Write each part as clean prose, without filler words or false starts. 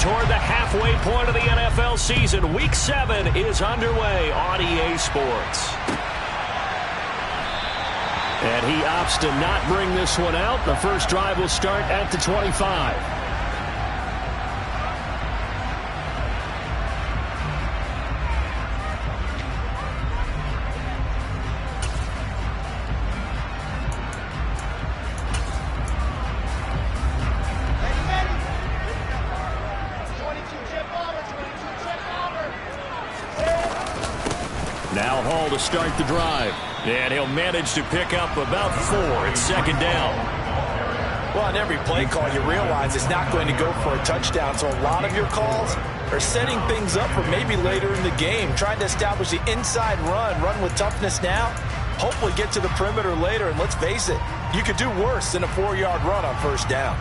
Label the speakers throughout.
Speaker 1: toward the halfway point of the NFL season. Week 7 is underway on EA Sports. And he opts to not bring this one out. The first drive will start at the 25. Now Hall to start the drive. And he'll manage to pick up about 4 at second down.
Speaker 2: Well, on every play call, you realize it's not going to go for a touchdown. So a lot of your calls are setting things up for maybe later in the game, trying to establish the inside run with toughness now, hopefully get to the perimeter later. And let's face it, you could do worse than a 4-yard run on first down.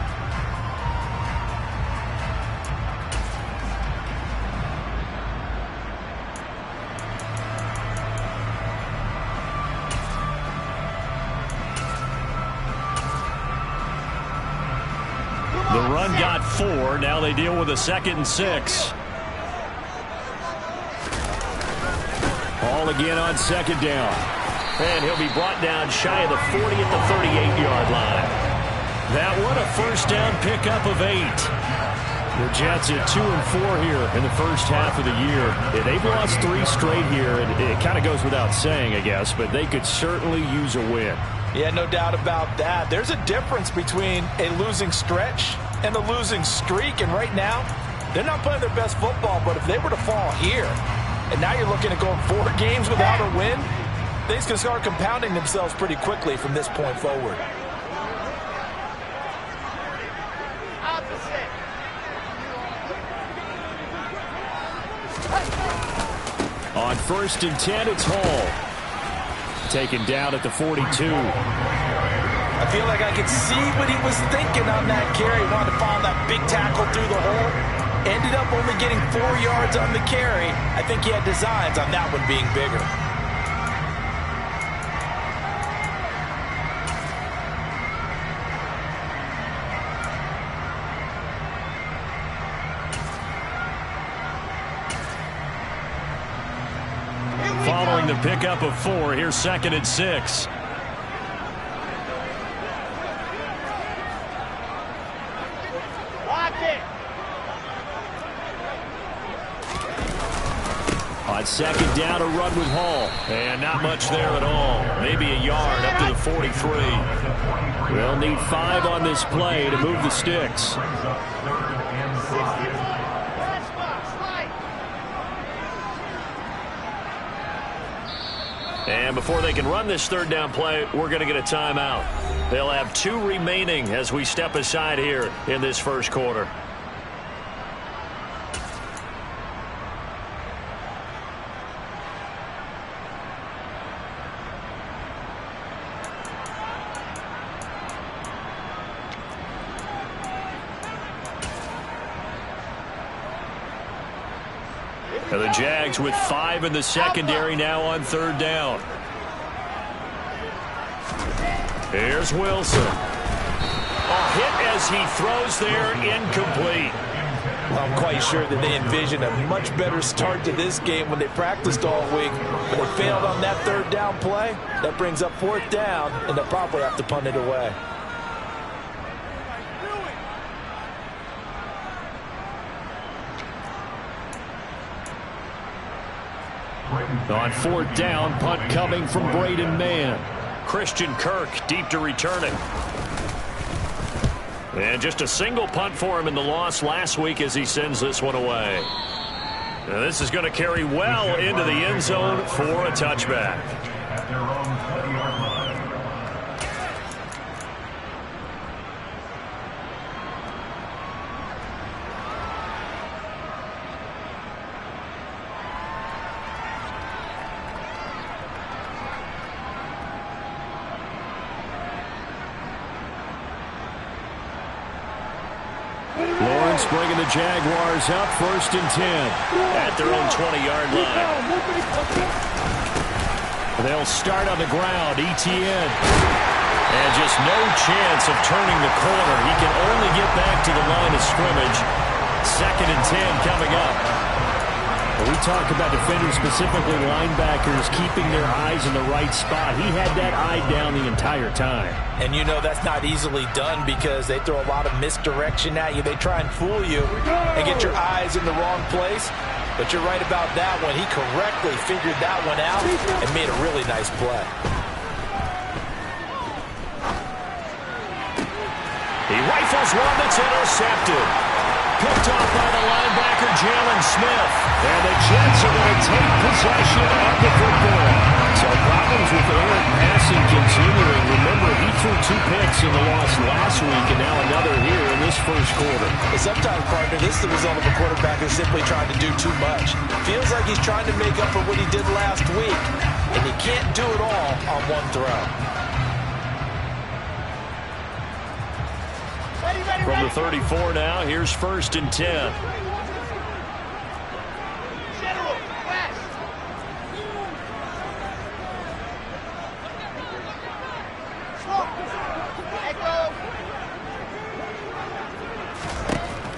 Speaker 1: The run got 4. Now they deal with a 2nd and 6. Hall again on second down. And he'll be brought down shy of the 40 at the 38-yard line. That one a first down pickup of 8. The Jets at 2 and 4 here in the first half of the year. They've lost 3 straight here. It kind of goes without saying, I guess, but they could certainly use a win.
Speaker 2: Yeah, no doubt about that. There's a difference between a losing stretch and a losing streak. And right now, they're not playing their best football. But if they were to fall here, and now you're looking at going 4 games without a win, things can start compounding themselves pretty quickly from this point forward.
Speaker 1: On 1st and 10, it's Hall. Taken down at the 42.
Speaker 2: I feel like I could see what he was thinking on that carry. He wanted to find that big tackle through the hole. Ended up only getting 4 yards on the carry. I think he had designs on that one being bigger.
Speaker 1: Following the pickup of 4, here's 2nd and 6. On second down, a run with Hall. And not much there at all. Maybe a yard up to the 43. They'll need 5 on this play to move the sticks. And before they can run this 3rd down play, we're going to get a timeout. They'll have 2 remaining as we step aside here in this first quarter. And the Jags with 5 in the secondary now on 3rd down. Here's Wilson. A hit as he throws there, incomplete.
Speaker 2: I'm quite sure that they envisioned a much better start to this game when they practiced all week. But they failed on that 3rd down play. That brings up 4th down, and they'll probably have to punt it away.
Speaker 1: On 4th down, punt coming from Braden Mann. Christian Kirk deep to return it. And just a single punt for him in the loss last week as he sends this one away. Now this is going to carry well into the end zone for a touchback. Bringing the Jaguars up 1st and 10 at their own 20-yard line. They'll start on the ground. Etienne. And just no chance of turning the corner. He can only get back to the line of scrimmage. 2nd and 10 coming up. We talk about defenders, specifically linebackers, keeping their eyes in the right spot. He had that eye down the entire time.
Speaker 2: And you know that's not easily done because they throw a lot of misdirection at you. They try and fool you and get your eyes in the wrong place. But you're right about that one. He correctly figured that one out and made a really nice play.
Speaker 1: He rifles one that's intercepted. Picked off by the linebacker, Jalen Smith. And the Jets are going to take possession of the football. So problems with Aaron passing continuing. Remember, he threw 2 picks in the loss last week, and now another here in this first quarter.
Speaker 2: Sometimes, partner, this is the result of a quarterback who's simply trying to do too much. Feels like he's trying to make up for what he did last week, and he can't do it all on one throw.
Speaker 1: From the 34 now, here's 1st and 10.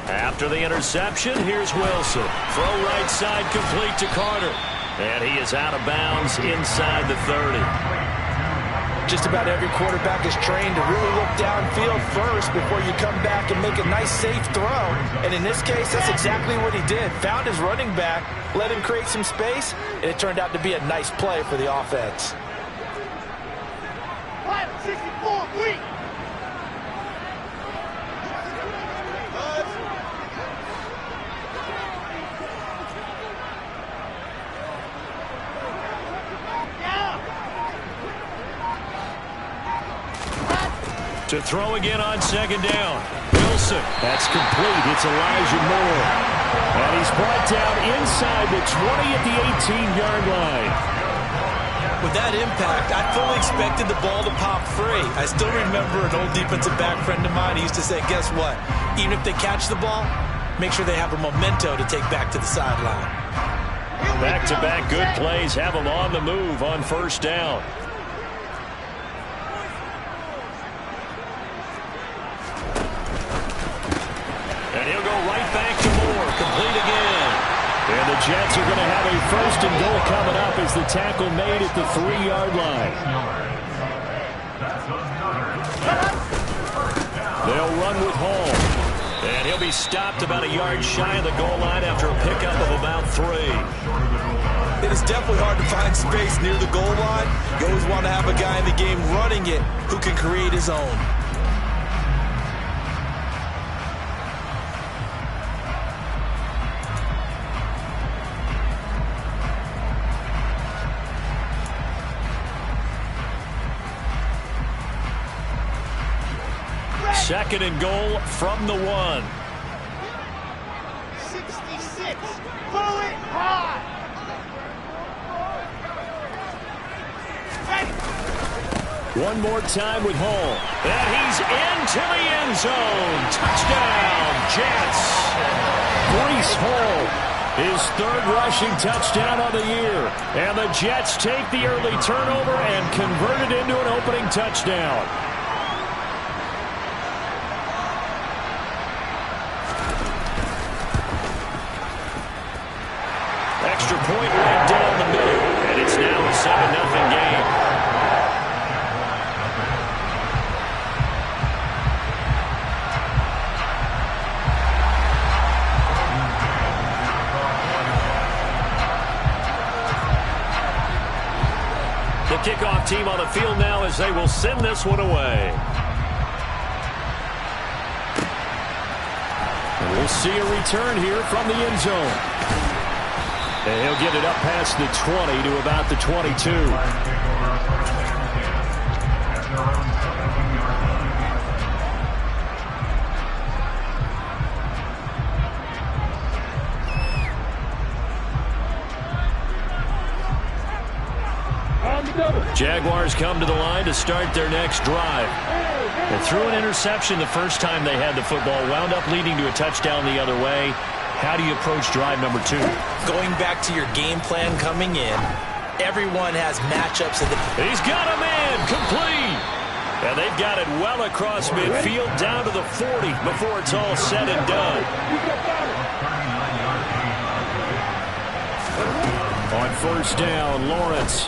Speaker 1: After the interception, here's Wilson. Throw right side complete to Carter. And he is out of bounds inside the 30.
Speaker 2: Just about every quarterback is trained to really look downfield first before you come back and make a nice, safe throw. And in this case, that's exactly what he did. Found his running back, let him create some space, and it turned out to be a nice play for the offense.
Speaker 3: 64, weak.
Speaker 1: To throw again on 2nd down. Wilson. That's complete. It's Elijah Moore. And he's brought down inside the 20 at the 18-yard line.
Speaker 2: With that impact, I fully expected the ball to pop free. I still remember an old defensive back friend of mine. He used to say, guess what? Even if they catch the ball, make sure they have a memento to take back to the sideline.
Speaker 1: Back-to-back good plays have them on the move on 1st down. And he'll go right back to Moore. Complete again. And the Jets are going to have a 1st and goal coming up as the tackle made at the 3-yard line. They'll run with Hall. And he'll be stopped about a yard shy of the goal line after a pickup of about 3.
Speaker 2: It is definitely hard to find space near the goal line. You always want to have a guy in the game running it who can create his own.
Speaker 1: Second and goal from the 1.
Speaker 3: 66. Pull it hard.
Speaker 1: One more time with Hall. And he's into the end zone. Touchdown, Jets. Breece Hall, his 3rd rushing touchdown of the year. And the Jets take the early turnover and convert it into an opening touchdown. Extra point right down the middle, and it's now a 7-0 game. The kickoff team on the field now as they will send this one away. And we'll see a return here from the end zone. And he'll get it up past the 20 to about the 22. Jaguars come to the line to start their next drive. They threw an interception the first time they had the football, wound up leading to a touchdown the other way. How do you approach drive number 2?
Speaker 2: Going back to your game plan coming in, everyone has matchups. He's
Speaker 1: got him in, complete. And they've got it well across midfield down to the 40 before it's all said and done. On first down, Lawrence.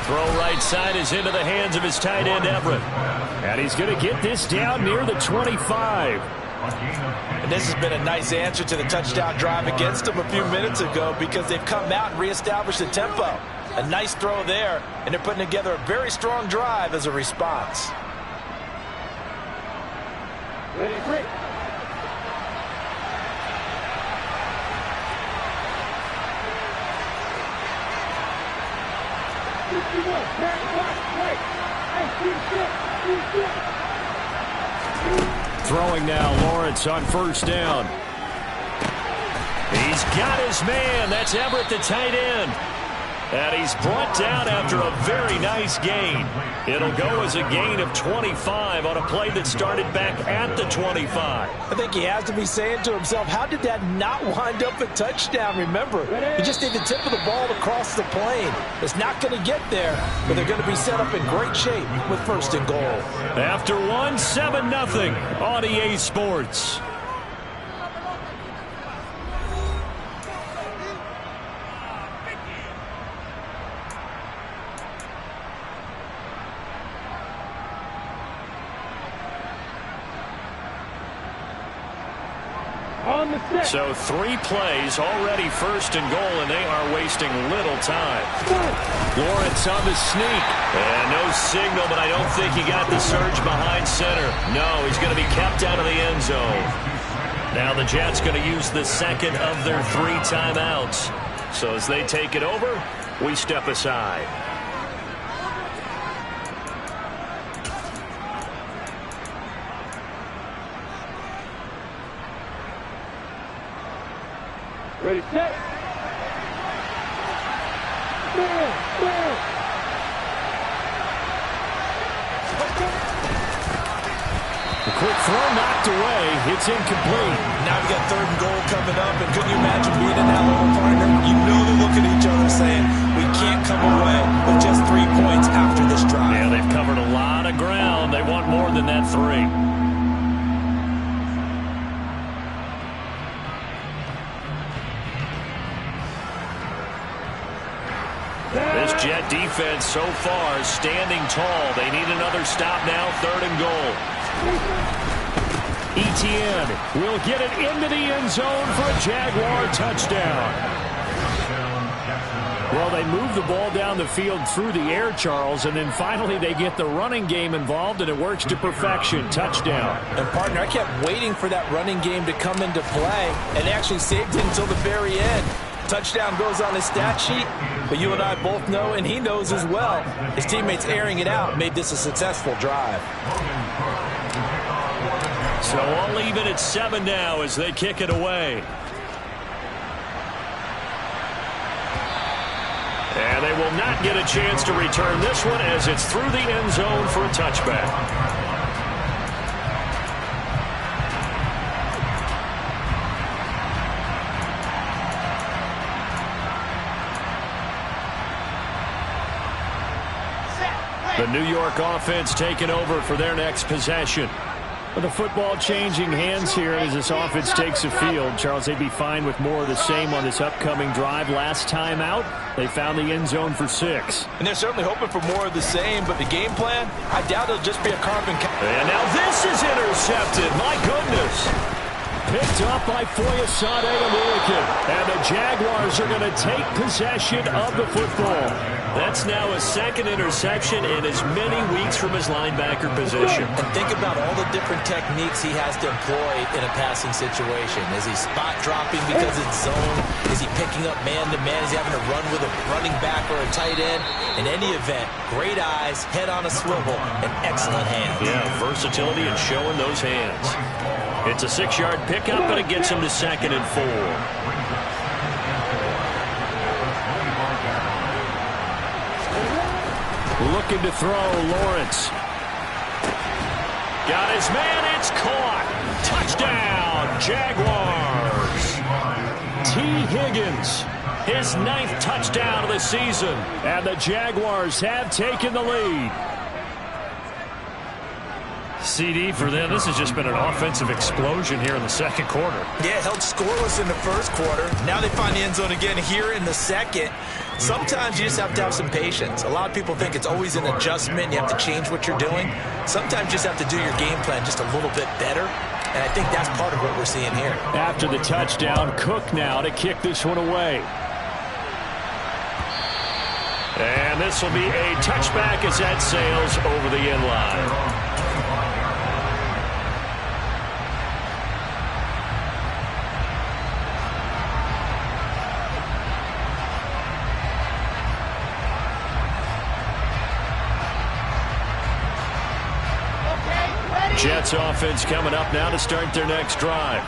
Speaker 1: Throw right side is into the hands of his tight end, Everett. And he's going to get this down near the 25.
Speaker 2: And this has been a nice answer to the touchdown drive against them a few minutes ago because they've come out and reestablished the tempo. A nice throw there, and they're putting together a very strong drive as a response.
Speaker 3: Ready, quick.
Speaker 1: Throwing now, Lawrence on first down. He's got his man. That's Everett, the tight end. And he's brought down after a very nice gain. It'll go as a gain of 25 on a play that started back at the 25.
Speaker 2: I think he has to be saying to himself, how did that not wind up a touchdown? Remember, he just did the tip of the ball across the plane. It's not going to get there, but they're going to be set up in great shape with first and goal.
Speaker 1: After one, 7-0 on EA Sports. So 3 plays, already first and goal, and they are wasting little time. Lawrence on the sneak. And no signal, but I don't think he got the surge behind center. No, he's going to be kept out of the end zone. Now the Jets going to use the second of their 3 timeouts. So as they take it over, we step aside.
Speaker 3: Ready, set.
Speaker 1: The quick throw knocked away. It's incomplete.
Speaker 2: Now we got third and goal coming up, and couldn't you imagine being in that little partner? You know they look at each other saying, we can't come away with just 3 points after this drive.
Speaker 1: Yeah, they've covered a lot of ground. They want more than that 3. This Jet defense so far is standing tall. They need another stop now, third and goal. Etienne will get it into the end zone for a Jaguar touchdown. Well, they move the ball down the field through the air, Charles, and then finally they get the running game involved, and it works to perfection. Touchdown.
Speaker 2: And, partner, I kept waiting for that running game to come into play, and they actually saved it until the very end. Touchdown goes on his stat sheet, but you and I both know, and he knows as well, his teammates airing it out made this a successful drive.
Speaker 1: So all even at 7 now as they kick it away. And they will not get a chance to return this one as it's through the end zone for a touchback. The New York offense taking over for their next possession. With the football changing hands here as this offense takes the field. Charles, they'd be fine with more of the same on this upcoming drive. Last time out, they found the end zone for 6.
Speaker 2: And they're certainly hoping for more of the same, but the game plan, I doubt it'll just be a carbon copy.
Speaker 1: And now this is intercepted. My goodness. Picked up by Foyesade American. And the Jaguars are going to take possession of the football. That's now a second interception in as many weeks from his linebacker position.
Speaker 2: And think about all the different techniques he has to employ in a passing situation. Is he spot dropping because it's zone? Is he picking up man-to-man? Is he having to run with a running back or a tight end? In any event, great eyes, head on a swivel, and excellent hands.
Speaker 1: Yeah, versatility and showing those hands. It's a 6-yard pickup, but it gets him to 2nd and 4. Looking to throw, Lawrence. Got his man, it's caught. Touchdown, Jaguars. T. Higgins, his 9th touchdown of the season. And the Jaguars have taken the lead. CD for them. This has just been an offensive explosion here in the second quarter.
Speaker 2: Yeah, held scoreless in the first quarter. Now they find the end zone again here in the second. Sometimes you just have to have some patience. A lot of people think it's always an adjustment. You have to change what you're doing. Sometimes you just have to do your game plan just a little bit better. And I think that's part of what we're seeing here.
Speaker 1: After the touchdown, Cook now to kick this one away. And this will be a touchback as that sails over the end line. Jets offense coming up now to start their next drive.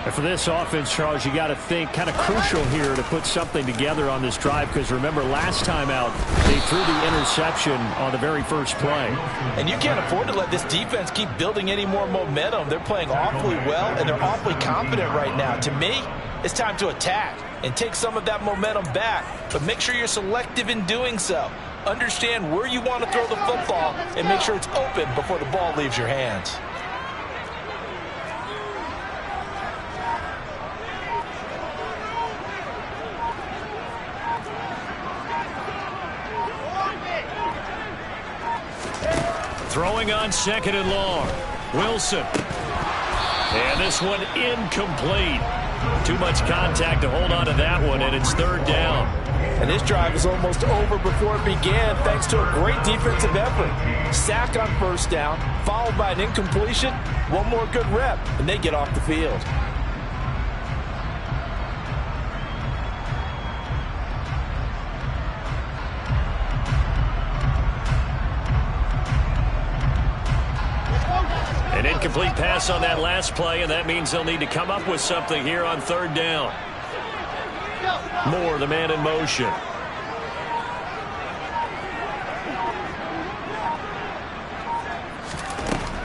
Speaker 1: And for this offense, Charles, you got to think kind of crucial here to put something together on this drive, because remember last time out they threw the interception on the very first play.
Speaker 2: And you can't afford to let this defense keep building any more momentum. They're playing awfully well and they're awfully confident right now. To me, it's time to attack and take some of that momentum back, but make sure you're selective in doing so. Understand where you want to throw the football and make sure it's open before the ball leaves your hands.
Speaker 1: Throwing on second and long. Wilson. And this one incomplete. Too much contact to hold on to that one, and it's third down.
Speaker 2: And this drive is almost over before it began thanks to a great defensive effort. Sack on first down, followed by an incompletion. One more good rep, and they get off the field.
Speaker 1: An incomplete pass on that last play, and that means they'll need to come up with something here on third down. Moore, the man in motion.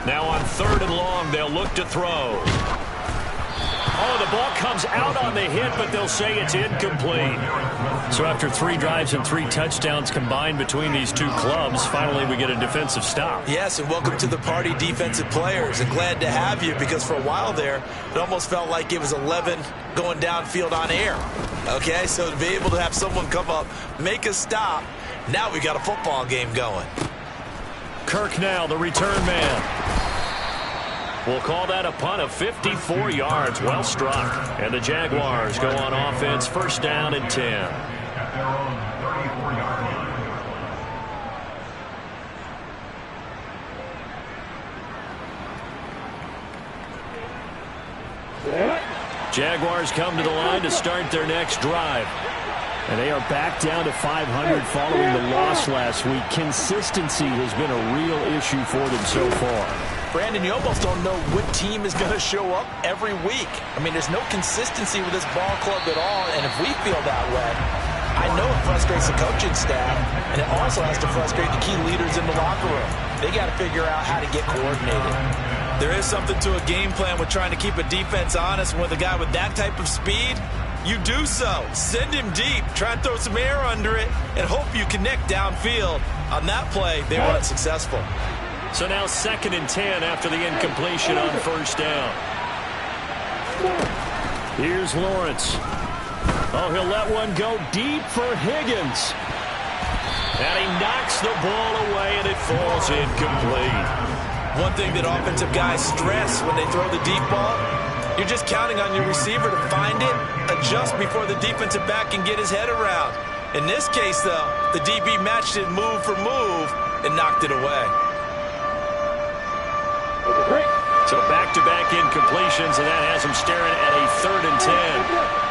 Speaker 1: Now on third and long, they'll look to throw. Oh, the ball comes out on the hit, but they'll say it's incomplete. So after 3 drives and 3 touchdowns combined between these two clubs, finally we get a defensive stop.
Speaker 2: Yes, and welcome to the party, defensive players. And glad to have you, because for a while there, it almost felt like it was 11 going downfield on air. Okay, so to be able to have someone come up, make a stop, now we got a football game going.
Speaker 1: Kirk now, the return man. We'll call that a punt of 54 yards. Well struck. And the Jaguars go on offense, first down and 10. Jaguars come to the line to start their next drive. And they are back down to 500 following the loss last week. Consistency has been a real issue for them so far.
Speaker 2: Brandon, you almost don't know what team is going to show up every week. I mean, there's no consistency with this ball club at all, and if we feel that way, I know it frustrates the coaching staff, and it also has to frustrate the key leaders in the locker room. They got to figure out how to get coordinated. There is something to a game plan with trying to keep a defense honest, and with a guy with that type of speed, you do so. Send him deep, try and throw some air under it, and hope you connect downfield. On that play, they weren't successful.
Speaker 1: So now 2nd and 10 after the incompletion on first down. Here's Lawrence. Oh, he'll let one go deep for Higgins. And he knocks the ball away, and it falls incomplete.
Speaker 2: One thing that offensive guys stress when they throw the deep ball, you're just counting on your receiver to find it, adjust before the defensive back can get his head around. In this case, though, the DB matched it move for move and knocked it away.
Speaker 1: So back-to-back incompletions, and that has him staring at a 3rd and 10.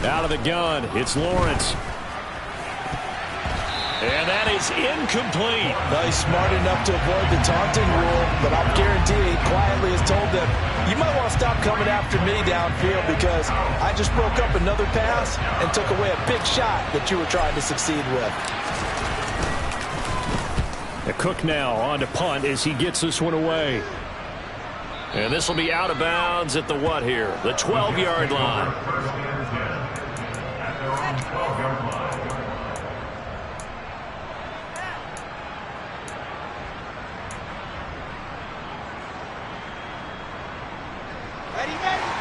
Speaker 1: Out of the gun, it's Lawrence. And that is incomplete.
Speaker 2: Well, he's smart enough to avoid the taunting rule, but I'll guarantee he quietly has told them, you might want to stop coming after me downfield because I just broke up another pass and took away a big shot that you were trying to succeed with.
Speaker 1: The Cook now on to punt as he gets this one away. And this will be out of bounds at the what here? The 12-yard line.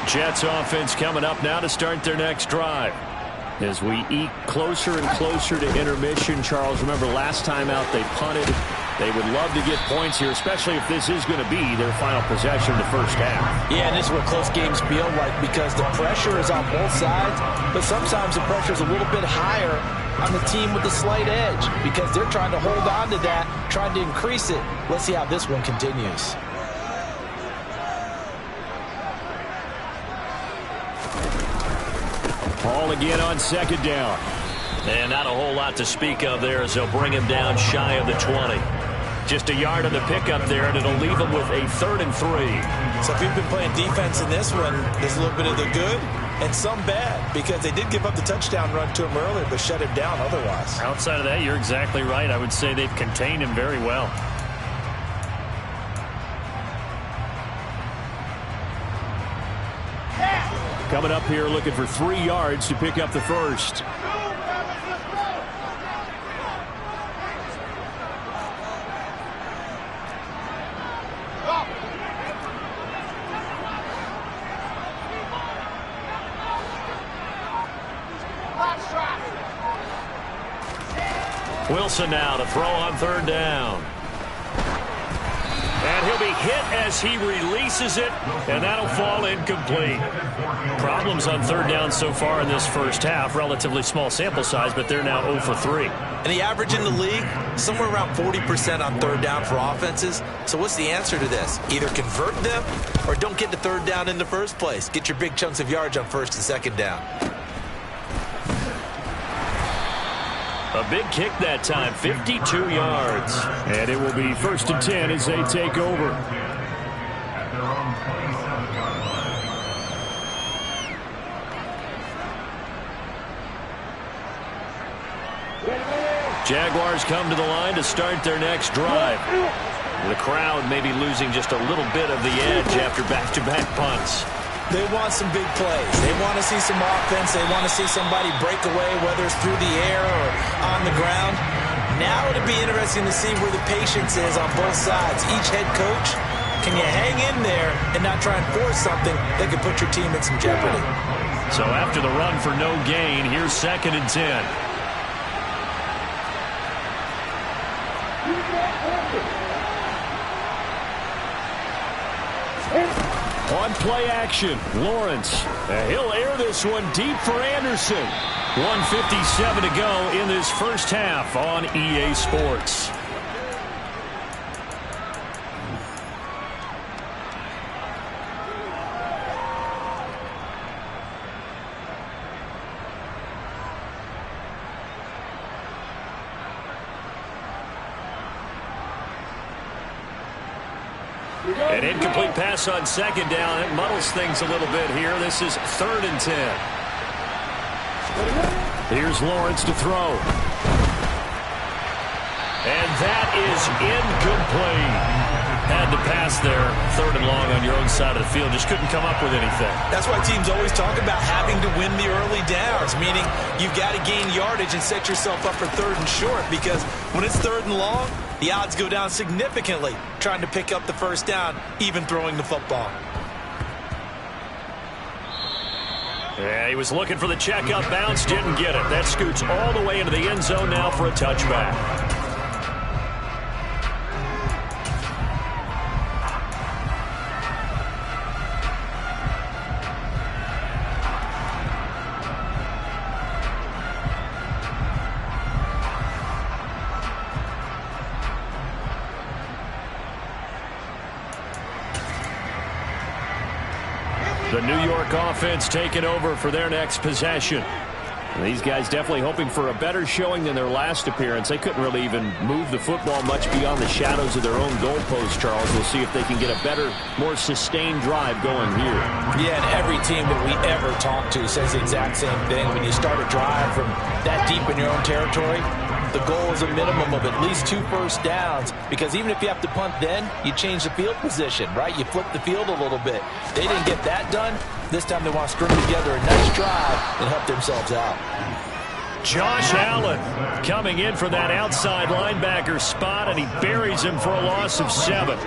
Speaker 1: Jets offense coming up now to start their next drive. As we eke closer and closer to intermission, Charles, remember last time out they punted. They would love to get points here, especially if this is going to be their final possession of the first half.
Speaker 2: Yeah, and this is what close games feel like because the pressure is on both sides, but sometimes the pressure is a little bit higher on the team with the slight edge because they're trying to hold on to that, trying to increase it. Let's see how this one continues.
Speaker 1: Ball again on second down. And not a whole lot to speak of there as they'll bring him down shy of the 20. Just a yard on the pickup there, and it'll leave him with a 3rd and 3.
Speaker 2: So if you've been playing defense in this one, there's a little bit of the good and some bad because they did give up the touchdown run to him earlier but shut him down otherwise.
Speaker 4: Outside of that, you're exactly right. I would say they've contained him very well.
Speaker 1: Coming up here looking for 3 yards to pick up the first. Wilson now to throw on 3rd down. And he'll be hit as he releases it, and that'll fall incomplete.
Speaker 4: Problems on 3rd down so far in this first half. Relatively small sample size, but they're now 0 for 3.
Speaker 2: And the average in the league, somewhere around 40% on 3rd down for offenses. So what's the answer to this? Either convert them or don't get to 3rd down in the first place. Get your big chunks of yards on 1st and 2nd down.
Speaker 1: A big kick that time, 52 yards. And it will be 1st and 10 as they take over. Jaguars come to the line to start their next drive. The crowd may be losing just a little bit of the edge after back-to-back punts.
Speaker 2: They want some big plays. They want to see some offense. They want to see somebody break away, whether it's through the air or on the ground. Now it'll be interesting to see where the patience is on both sides. Each head coach, can you hang in there and not try and force something that could put your team in some jeopardy?
Speaker 1: So after the run for no gain, here's 2nd and 10. On play action, Lawrence. He'll air this one deep for Anderson. 1:57 to go in this first half on EA Sports. An incomplete pass on 2nd down. It muddles things a little bit here. This is 3rd and 10. Here's Lawrence to throw. And that is incomplete. Had to pass there. 3rd and long on your own side of the field. Just couldn't come up with anything.
Speaker 2: That's why teams always talk about having to win the early downs, meaning you've got to gain yardage and set yourself up for 3rd and short because when it's 3rd and long, the odds go down significantly trying to pick up the first down, even throwing the football.
Speaker 1: Yeah, he was looking for the check-up bounce, didn't get it. That scoots all the way into the end zone now for a touchback. The New York offense taking over for their next possession. These guys definitely hoping for a better showing than their last appearance. They couldn't really even move the football much beyond the shadows of their own goalpost, Charles. We'll see if they can get a better, more sustained drive going here.
Speaker 2: Yeah, and every team that we ever talk to says the exact same thing. When you start a drive from that deep in your own territory, the goal is a minimum of at least 2 first downs, because even if you have to punt then, you change the field position, right? You flip the field a little bit. They didn't get that done. This time they want to string together a nice drive and help themselves out.
Speaker 1: Josh Allen coming in for that outside linebacker spot, and he buries him for a loss of 7.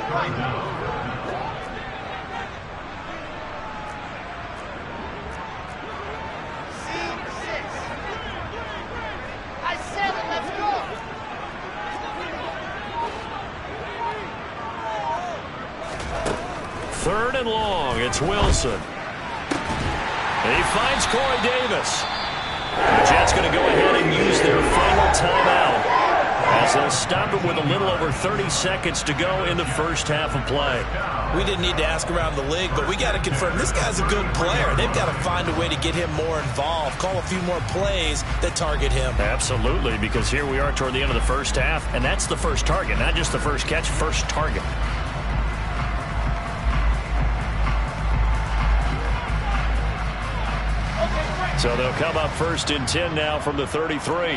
Speaker 1: Third and long, it's Wilson. He finds Corey Davis. The Jets going to go ahead and use their final timeout as they'll stop it with a little over 30 seconds to go in the first half of play.
Speaker 2: We didn't need to ask around the league, but we got to confirm this guy's a good player. They've got to find a way to get him more involved, call a few more plays that target him.
Speaker 1: Absolutely, because here we are toward the end of the first half, and that's the first target, not just the first catch, first target. So they'll come up first and 10 now from the 33.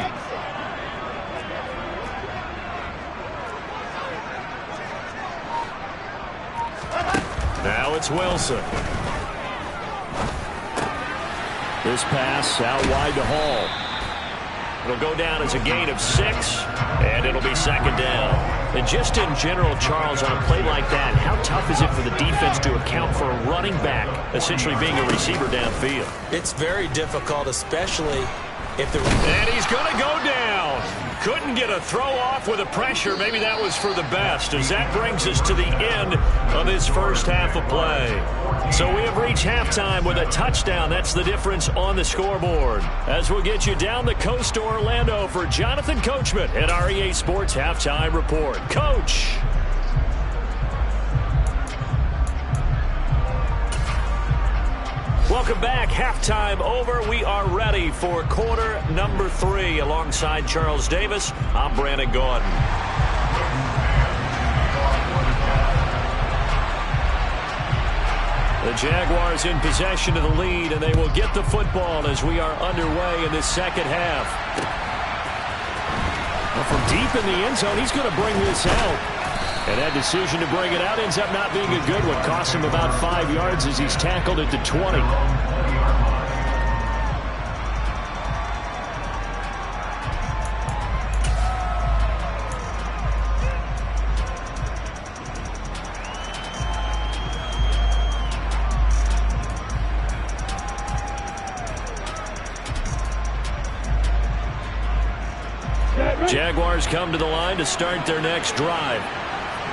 Speaker 1: Now it's Wilson. This pass out wide to Hall. It'll go down as a gain of 6, and it'll be second down. And just in general, Charles, on a play like that, how tough is it for the defense to account for a running back essentially being a receiver downfield?
Speaker 2: It's very difficult, especially if the...
Speaker 1: And he's going to go down. Couldn't get a throw off with the pressure. Maybe that was for the best, as that brings us to the end of this first half of play. So we have reached halftime with a touchdown. That's the difference on the scoreboard. As we'll get you down the coast to Orlando for Jonathan Coachman at our EA Sports Halftime Report. Coach. Welcome back. Halftime over. We are ready for quarter number 3. Alongside Charles Davis, I'm Brandon Gordon. The Jaguars in possession of the lead, and they will get the football as we are underway in this second half. Well, from deep in the end zone, he's going to bring this out. And that decision to bring it out ends up not being a good one. Costs him about 5 yards as he's tackled at the 20. Jaguars come to the line to start their next drive.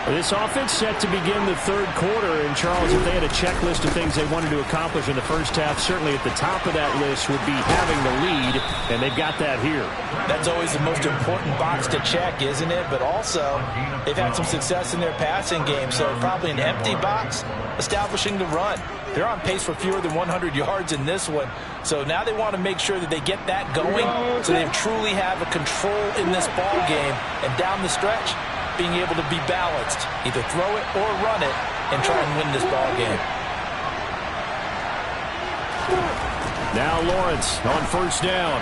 Speaker 1: This offense set to begin the third quarter. And, Charles, if they had a checklist of things they wanted to accomplish in the first half, certainly at the top of that list would be having the lead, and they've got that here.
Speaker 2: That's always the most important box to check, isn't it? But also, they've had some success in their passing game, so probably an empty box, establishing the run. They're on pace for fewer than 100 yards in this one. So now they want to make sure that they get that going so they truly have a control in this ball game. And down the stretch, being able to be balanced, either throw it or run it, and try and win this ball game.
Speaker 1: Now Lawrence on first down.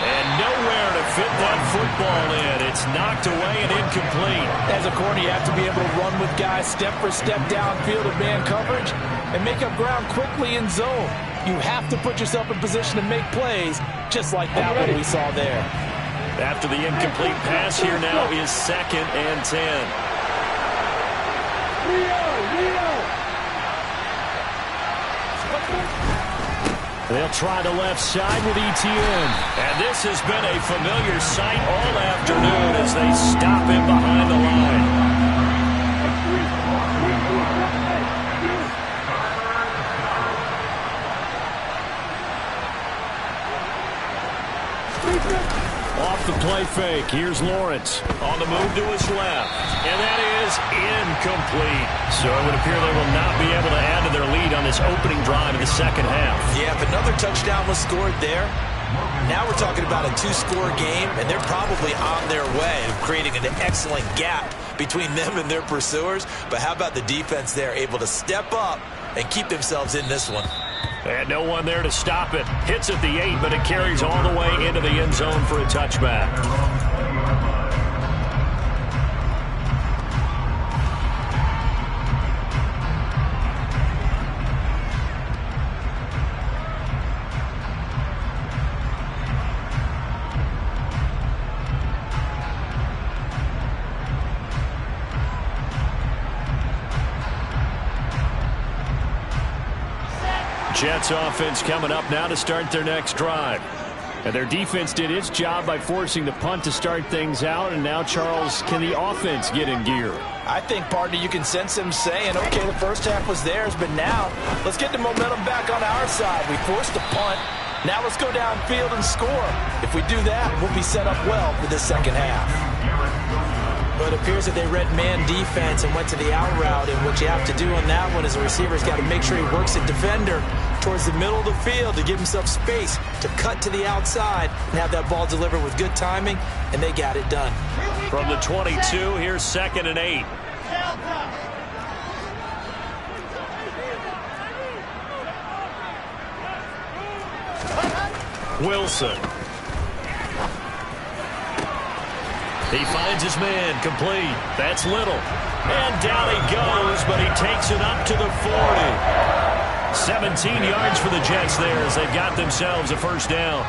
Speaker 1: And nowhere to fit that football in. It's knocked away and incomplete.
Speaker 2: As a corner, you have to be able to run with guys step for step downfield of man coverage and make up ground quickly in zone. You have to put yourself in position to make plays, just like that one we saw there.
Speaker 1: After the incomplete pass, here now is 2nd and 10. They'll try the left side with Etienne. And this has been a familiar sight all afternoon as they stop him behind the line. Off the play fake. Here's Lawrence on the move to his left. And that is incomplete. So it would appear they will not be able to add to their lead on this opening drive of the second half.
Speaker 2: Yeah, if another touchdown was scored there, Now we're talking about a two-score game, and they're probably on their way of creating an excellent gap between them and their pursuers. But how about the defense there, able to step up and keep themselves in this one?
Speaker 1: And no one there to stop it. Hits at the 8, but it carries all the way into the end zone for a touchback. Jets offense coming up now to start their next drive. And their defense did its job by forcing the punt to start things out. And now, Charles, can the offense get in gear?
Speaker 2: I think, partner, you can sense them saying, okay, the first half was theirs, but now let's get the momentum back on our side. We forced the punt. Now let's go downfield and score. If we do that, we'll be set up well for the second half. But it appears that they read man defense and went to the out route, and what you have to do on that one is the receiver's got to make sure he works a defender towards the middle of the field to give himself space to cut to the outside and have that ball delivered with good timing, and they got it done.
Speaker 1: From the 22, here's 2nd and 8. Wilson. He finds his man, complete. That's Little. And down he goes, but he takes it up to the 40. 17 yards for the Jets there as they've got themselves a first down.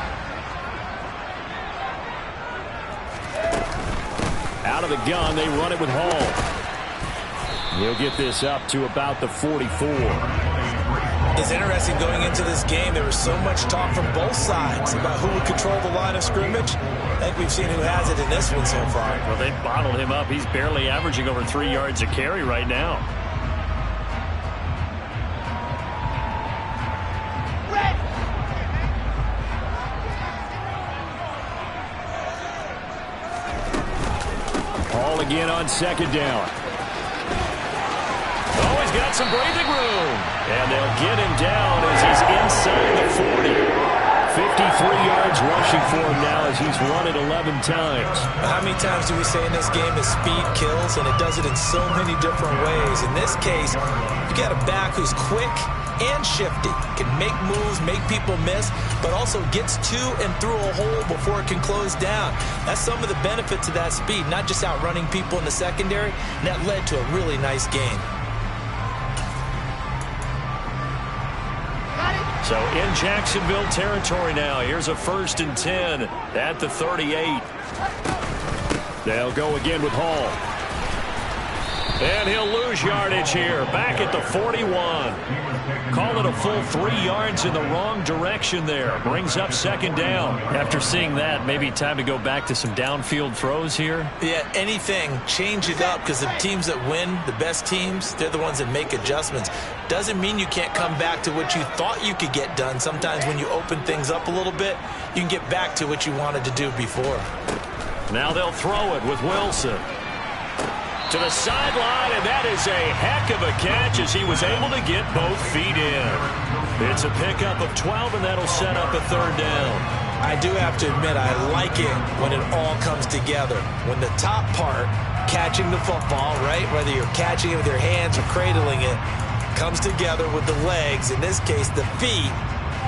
Speaker 1: Out of the gun, they run it with Hall. He'll get this up to about the 44.
Speaker 2: It's interesting going into this game. There was so much talk from both sides about who would control the line of scrimmage. I think we've seen who has it in this one so far.
Speaker 1: Well, they bottled him up. He's barely averaging over 3 yards a carry right now. Hall again on 2nd down. Oh, he's got some breathing room. And they'll get him down as he's inside the 40. 53 yards rushing for him now as he's run it 11 times.
Speaker 2: How many times do we say in this game that speed kills, and it does it in so many different ways? In this case, you got a back who's quick and shifty, can make moves, make people miss, but also gets to and through a hole before it can close down. That's some of the benefits of that speed, not just outrunning people in the secondary, and that led to a really nice game.
Speaker 1: So in Jacksonville territory now. Here's a 1st and 10 at the 38. They'll go again with Hall. And he'll lose yardage here. Back at the 41. Call it a full 3 yards in the wrong direction there. Brings up 2nd down. After seeing that, maybe time to go back to some downfield throws here.
Speaker 2: Yeah, anything. Change it up, because the teams that win, the best teams, they're the ones that make adjustments. Doesn't mean you can't come back to what you thought you could get done. Sometimes when you open things up a little bit, you can get back to what you wanted to do before.
Speaker 1: Now they'll throw it with Wilson. To the sideline, and that is a heck of a catch as he was able to get both feet in. It's a pickup of 12, and that'll set up a 3rd down.
Speaker 2: I do have to admit, I like it when it all comes together. When the top part, catching the football, right, whether you're catching it with your hands or cradling it, comes together with the legs, in this case the feet,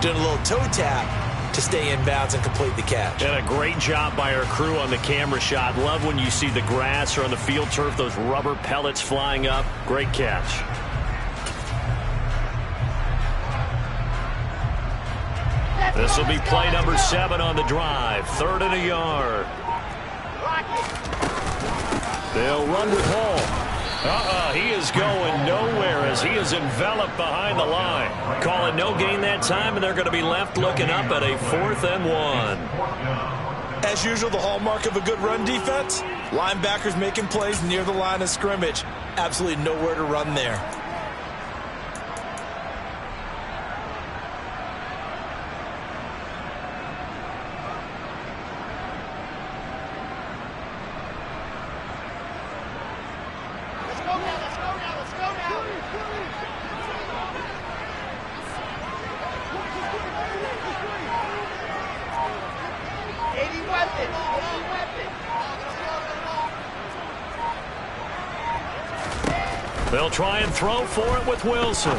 Speaker 2: doing a little toe tap to stay in bounds and complete the catch.
Speaker 1: And a great job by our crew on the camera shot. Love when you see the grass or on the field turf, those rubber pellets flying up. Great catch. This will be play number 7 on the drive. 3rd and a yard. They'll run with Hall. He is going nowhere as he is enveloped behind the line. Call it no gain that time, and they're going to be left looking up at a 4th and 1.
Speaker 2: As usual, the hallmark of a good run defense, linebackers making plays near the line of scrimmage. Absolutely nowhere to run there.
Speaker 1: They'll try and throw for it with Wilson.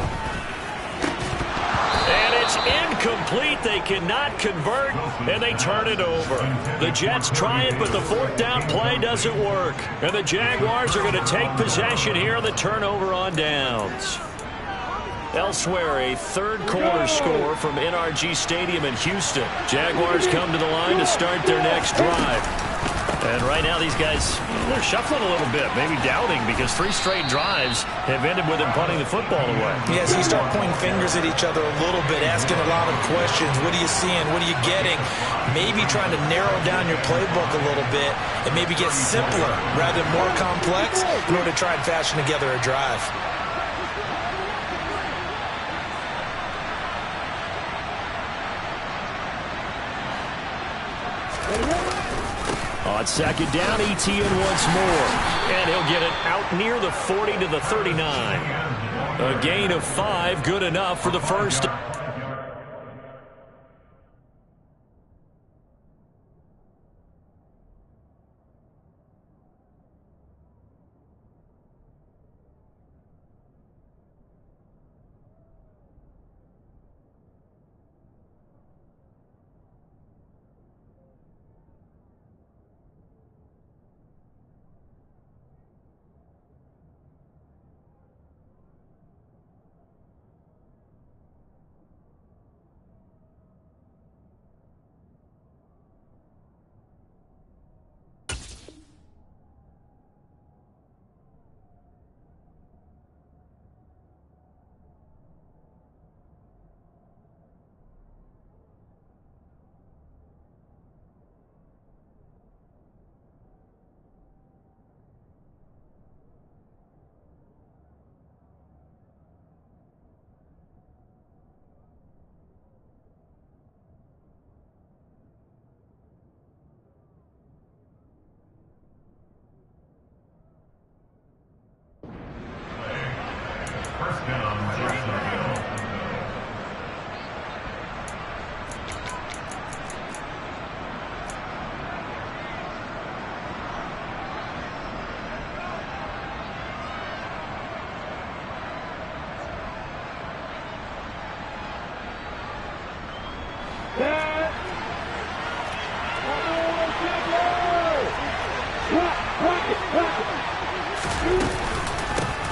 Speaker 1: And it's incomplete. They cannot convert, and they turn it over. The Jets try it, but the fourth down play doesn't work. And the Jaguars are going to take possession here on the turnover on downs. Elsewhere, a third-quarter score from NRG Stadium in Houston. Jaguars come to the line to start their next drive. And right now, these guys, they're shuffling a little bit, maybe doubting, because 3 straight drives have ended with them punting the football away.
Speaker 2: Yeah, so you start pointing fingers at each other a little bit, asking a lot of questions. What are you seeing? What are you getting? Maybe trying to narrow down your playbook a little bit and maybe get simpler rather than more complex in order to try and fashion together a drive.
Speaker 1: On second down, Etienne once more. And he'll get it out near the 40 to the 39. A gain of 5, good enough for the first.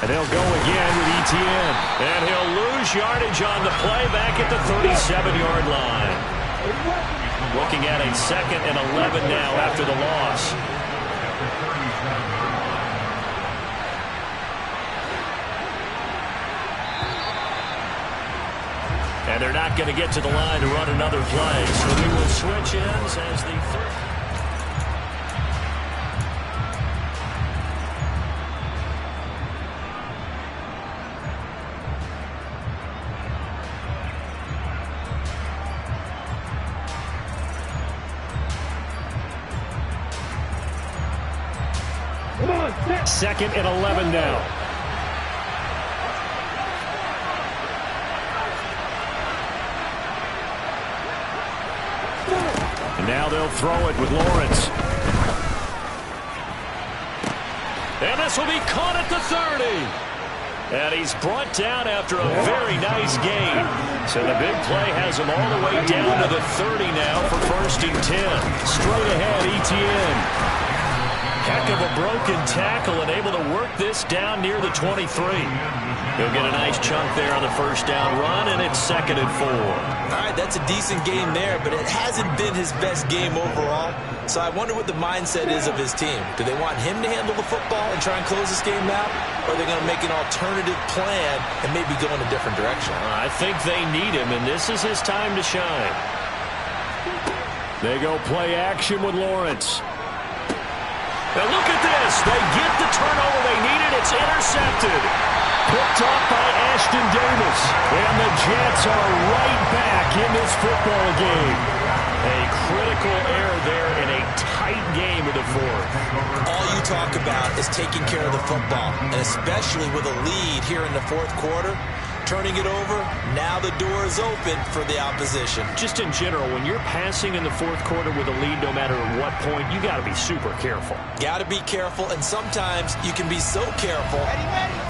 Speaker 1: And he'll go again with Etienne. And he'll lose yardage on the play back at the 37-yard line. Looking at a 2nd and 11 now after the loss. And they're not going to get to the line to run another play. So we will switch ends as the third. Second and 11 now. And now they'll throw it with Lawrence. And this will be caught at the 30. And he's brought down after a very nice gain. So the big play has him all the way down to the 30 now for 1st and 10. Straight ahead, Etienne. Heck of a broken tackle and able to work this down near the 23. He'll get a nice chunk there on the first down run, and it's 2nd and 4.
Speaker 2: All right, that's a decent game there, but it hasn't been his best game overall. So I wonder what the mindset is of his team. Do they want him to handle the football and try and close this game out? Or are they going to make an alternative plan and maybe go in a different direction?
Speaker 1: I think they need him, and this is his time to shine. They go play action with Lawrence. Now look at this. They get the turnover they needed. It's intercepted. Picked off by Ashton Davis. And the Jets are right back in this football game. A critical error there in a tight game of the 4th.
Speaker 2: All you talk about is taking care of the football. And especially with a lead here in the 4th quarter, turning it over. Now the door is open for the opposition.
Speaker 1: Just in general, when you're passing in the fourth quarter with a lead, no matter at what point, you got to be super careful.
Speaker 2: Got to be careful, and sometimes you can be so careful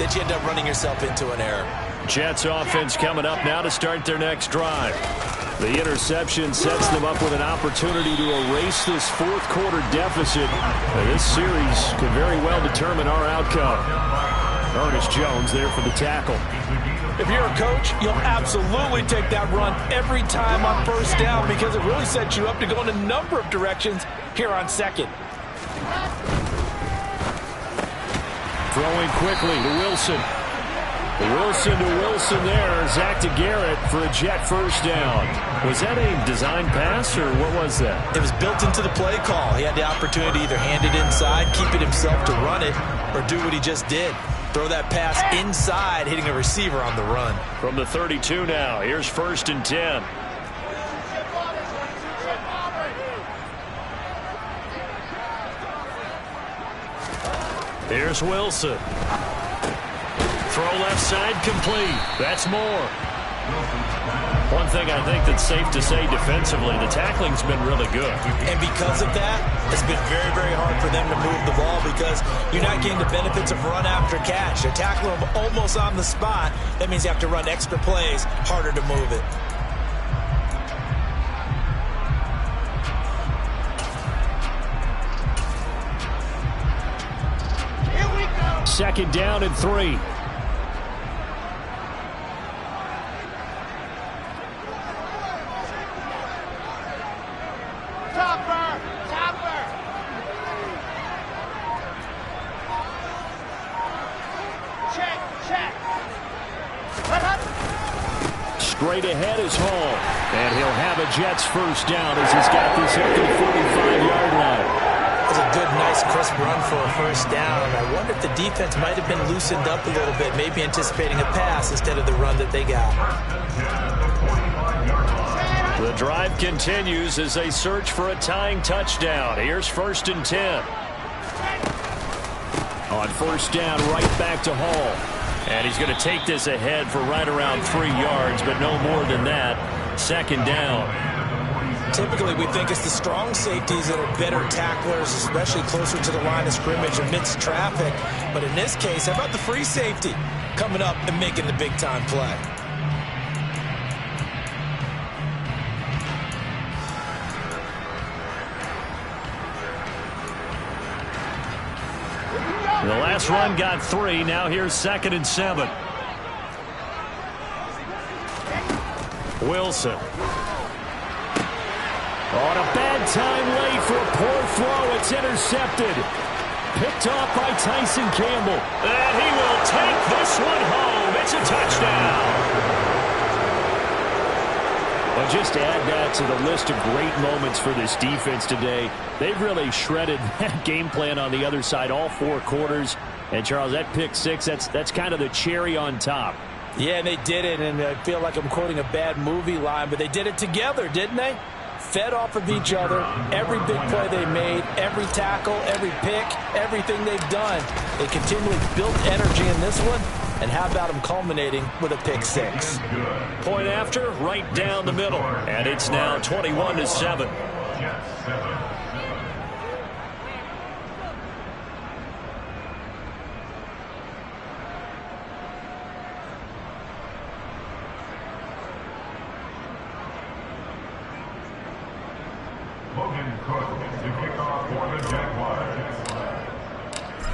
Speaker 2: that you end up running yourself into an error.
Speaker 1: Jets offense coming up now to start their next drive. The interception sets them up with an opportunity to erase this fourth quarter deficit. And this series could very well determine our outcome. Ernest Jones there for the tackle.
Speaker 2: If you're a coach, you'll absolutely take that run every time on first down because it really sets you up to go in a number of directions here on second.
Speaker 1: Throwing quickly to Wilson. Wilson to Wilson there. Zach to Garrett for a Jet first down. Was that a design pass, or what was that?
Speaker 2: It was built into the play call. He had the opportunity to either hand it inside, keep it himself to run it, or do what he just did. Throw that pass inside, hitting a receiver on the run. From the 32 now, here's 1st and 10.
Speaker 1: Here's Wilson. Throw left side complete. That's more. One thing I think that's safe to say defensively, the tackling's been really good.
Speaker 2: And because of that, it's been very, very hard for them to move the ball because you're not getting the benefits of run after catch. They're tackling them almost on the spot. That means you have to run extra plays, harder to move it.
Speaker 3: Here we go.
Speaker 1: 2nd down and 3. Straight ahead is Hall. And he'll have a Jets first down as he's got this up to the 45-yard line.
Speaker 2: That's a good, nice, crisp run for a first down. I wonder if the defense might have been loosened up a little bit, maybe anticipating a pass instead of the run that they got.
Speaker 1: The drive continues as they search for a tying touchdown. Here's 1st and 10. On first down, right back to Hall. And he's going to take this ahead for right around 3 yards, but no more than that. 2nd down.
Speaker 2: Typically, we think it's the strong safeties that are better tacklers, especially closer to the line of scrimmage amidst traffic. But in this case, how about the free safety coming up and making the big-time play?
Speaker 1: The last run got 3. Now here's 2nd and 7. Wilson. On a bad time late for a poor throw. It's intercepted. Picked off by Tyson Campbell. And he will take this one home. It's a touchdown. Well, just to add that to the list of great moments for this defense today, they've really shredded that game plan on the other side all 4 quarters. And, Charles, that pick 6, that's kind of the cherry on top.
Speaker 2: Yeah, and they did it, and I feel like I'm quoting a bad movie line, but they did it together, didn't they? Fed off of each other, every big play they made, every tackle, every pick, everything they've done. They continually built energy in this one, and how about them culminating with a pick 6?
Speaker 1: Point after, right down the middle, and it's now 21-7.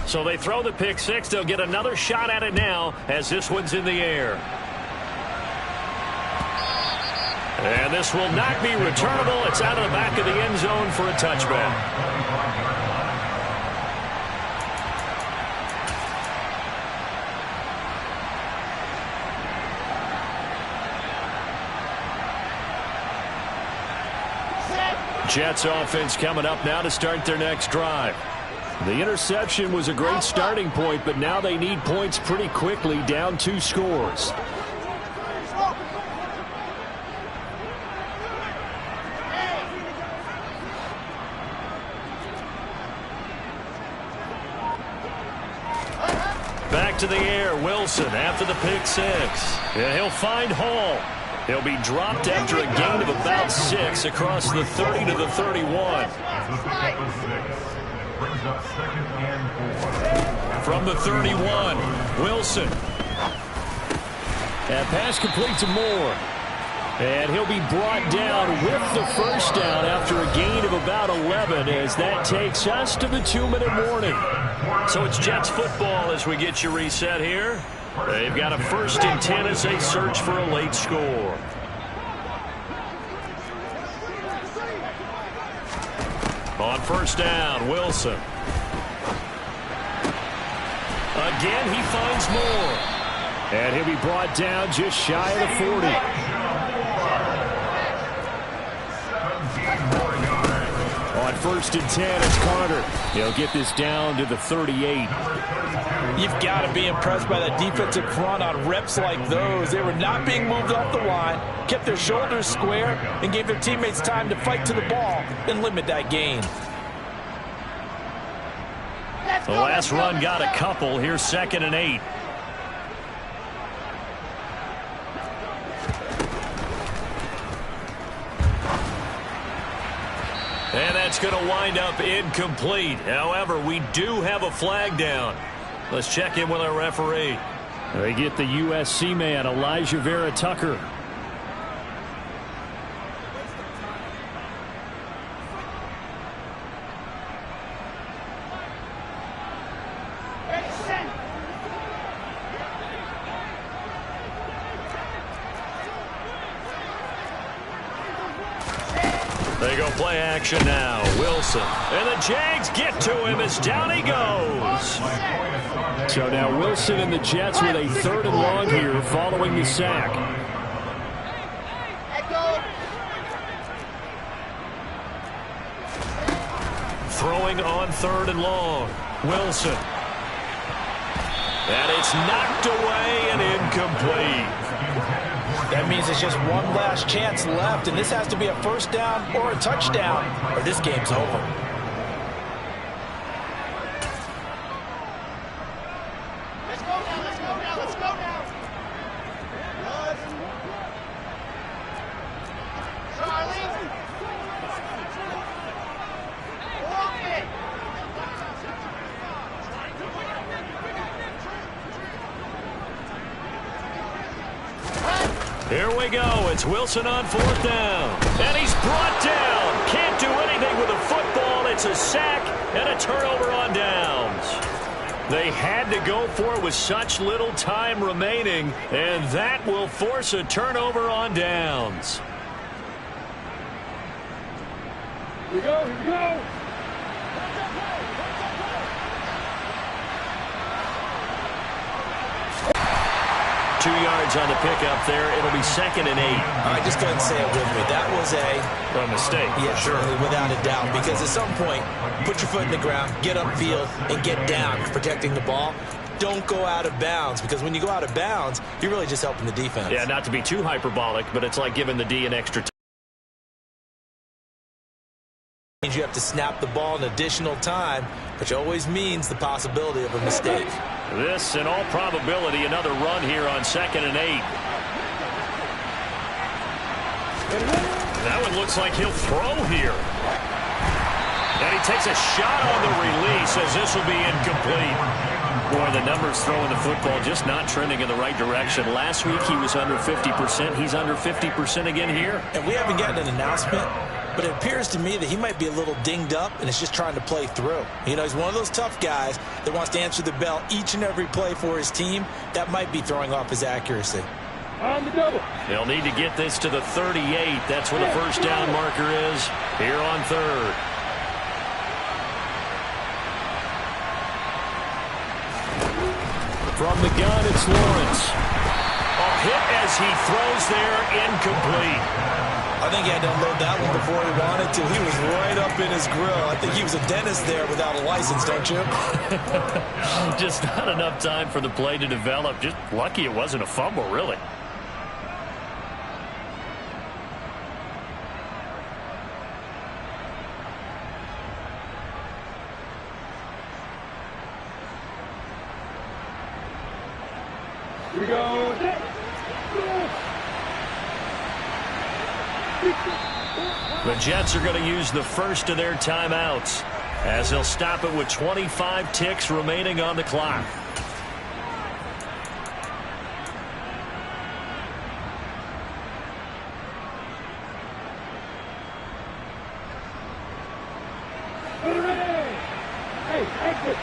Speaker 1: So they throw the pick 6. They'll get another shot at it now as this one's in the air. And this will not be returnable. It's out of the back of the end zone for a touchback. Jets offense coming up now to start their next drive. The interception was a great starting point, but now they need points pretty quickly, down 2 scores. Back to the air. Wilson after the pick six. And he'll find Hall. He'll be dropped after a gain of about 6 across the 30 to the 31. From the 31, Wilson. And pass complete to Moore. And he'll be brought down with the first down after a gain of about 11 as that takes us to the 2-minute warning. So it's Jets football as we get you reset here. They've got a 1st and 10 as they search for a late score. On first down, Wilson. Again, he finds Moore. And he'll be brought down just shy of the 40. On 1st and 10, it's Carter. He'll get this down to the 38.
Speaker 2: You've got to be impressed by that defensive front on reps like those. They were not being moved off the line, kept their shoulders square, and gave their teammates time to fight to the ball and limit that gain.
Speaker 1: The last run got a couple. Here's 2nd and 8. And that's going to wind up incomplete. However, we do have a flag down. Let's check in with our referee. They get the USC man, Elijah Vera Tucker. They go play action now. Wilson. And the Jags get to him as down he goes. So now Wilson and the Jets with a 3rd and long here following the sack. Throwing on 3rd and long. Wilson. And it's knocked away and incomplete.
Speaker 2: That means it's just one last chance left, and this has to be a first down or a touchdown, or this game's over.
Speaker 5: Let's go now, let's go now, let's go now. Charlie. Okay.
Speaker 1: Here we go. It's Wilson on 4th down. And he's brought down. Can't do anything with the football. It's a sack and a turnover on downs. They had to go for it with such little time remaining, and that will force a turnover on downs.
Speaker 3: Here we go, here we go.
Speaker 1: 2 yards on the pickup there. It'll be 2nd and 8.
Speaker 2: All right, just go ahead and say it with me. That was
Speaker 1: A mistake.
Speaker 2: yeah, sure, without a doubt. Because at some point, put your foot in the ground, get upfield, and get down protecting the ball. Don't go out of bounds, because when you go out of bounds, you're really just helping the defense.
Speaker 1: Yeah, not to be too hyperbolic, but it's like giving the D an extra time.
Speaker 2: You have to snap the ball an additional time, which always means the possibility of a mistake.
Speaker 1: This, in all probability, another run here on 2nd and 8. That one looks like he'll throw here. And he takes a shot on the release as this will be incomplete. Boy, the numbers throwing the football just not trending in the right direction. Last week he was under 50%. He's under 50% again here.
Speaker 2: And we haven't gotten an announcement, but it appears to me that he might be a little dinged up and is just trying to play through. You know, he's one of those tough guys that wants to answer the bell each and every play for his team. That might be throwing off his accuracy.
Speaker 3: On the double.
Speaker 1: They'll need to get this to the 38. That's where the first down marker is here on 3rd. From the gun, it's Lawrence. A hit as he throws there, incomplete.
Speaker 2: I think he had to unload that one before he wanted to. He was right up in his grill. I think he was a dentist there without a license, don't you?
Speaker 1: Just not enough time for the play to develop. Just lucky it wasn't a fumble, really.
Speaker 3: Here we go.
Speaker 1: The Jets are going to use the first of their timeouts as they'll stop it with 25 ticks remaining on the clock.
Speaker 3: Hey, exit.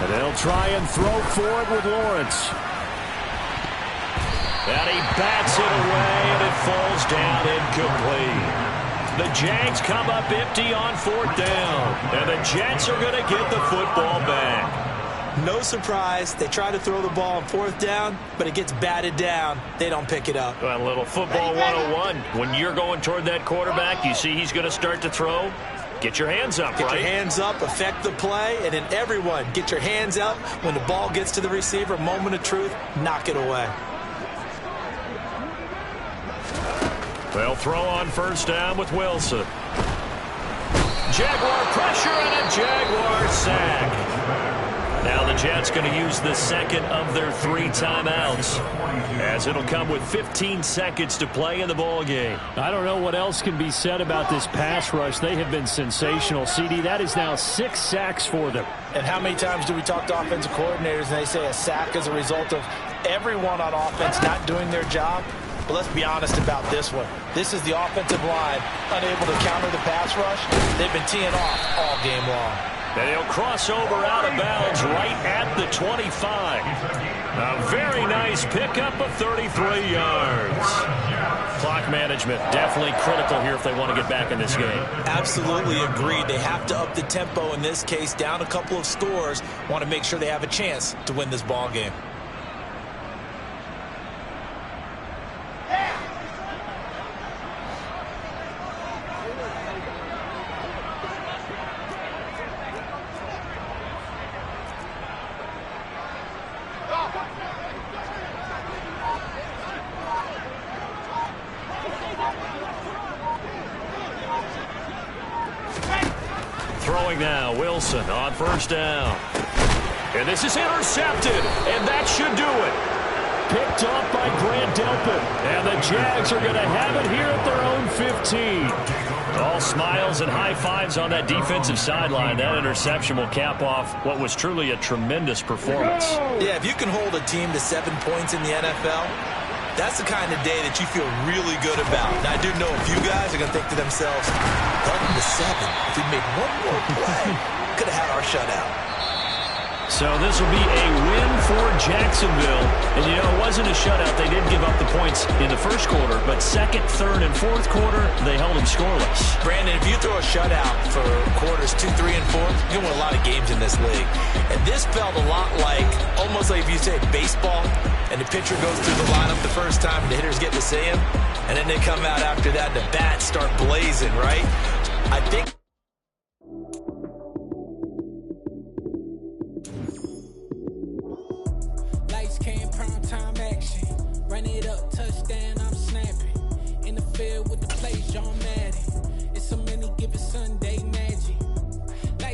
Speaker 1: And they'll try and throw for it with Lawrence. And he bats it away, and it falls down incomplete. The Jags come up empty on 4th down, and the Jets are going to get the football back.
Speaker 2: No surprise, they try to throw the ball on 4th down, but it gets batted down. They don't pick it up.
Speaker 1: Well, a little football 101. When you're going toward that quarterback, you see he's going to start to throw. Get your hands up,
Speaker 2: Get
Speaker 1: right?
Speaker 2: your hands up, affect the play, and then everyone, get your hands up. When the ball gets to the receiver, moment of truth, knock it away.
Speaker 1: They'll throw on 1st down with Wilson. Jaguar pressure and a Jaguar sack. Now the Jets going to use the second of their 3 timeouts, as it'll come with 15 seconds to play in the ball game.
Speaker 4: I don't know what else can be said about this pass rush. They have been sensational, CD. That is now 6 sacks for them.
Speaker 2: And how many times do we talk to offensive coordinators and they say a sack is a result of everyone on offense not doing their job? But let's be honest about this one. This is the offensive line unable to counter the pass rush. They've been teeing off all game long.
Speaker 1: And he'll cross over out of bounds right at the 25. A very nice pickup of 33 yards. Clock management definitely critical here if they want to get back in this game.
Speaker 2: Absolutely agreed. They have to up the tempo in this case, down a couple of scores. Want to make sure they have a chance to win this ball game.
Speaker 1: Throwing now, Wilson on 1st down. And this is intercepted, and that should do it. Picked off by Grant Delpit, and the Jags are going to have it here at their own 15. All smiles and high fives on that defensive sideline. That interception will cap off what was truly a tremendous performance.
Speaker 2: Yeah, if you can hold a team to 7 points in the NFL, that's the kind of day that you feel really good about. Now, I do know a few guys are going to think to themselves, held them to 7. If we made one more play, could have had our shutout.
Speaker 1: So this will be a win for Jacksonville. And, you know, it wasn't a shutout. They did give up the points in the first quarter, but 2nd, 3rd, and 4th quarter, they held them scoreless.
Speaker 2: Brandon, if you throw a shutout for quarters 2, 3, and 4, you win a lot of games in this league. And this felt a lot like, almost like if you say baseball, and the pitcher goes through the lineup the first time, and the hitters get to see him, and then they come out after that, and the bats start blazing, right? I think...
Speaker 6: Lights came, prime time action. Run it up, touchdown, I'm snapping. In the field with the play, John Madden.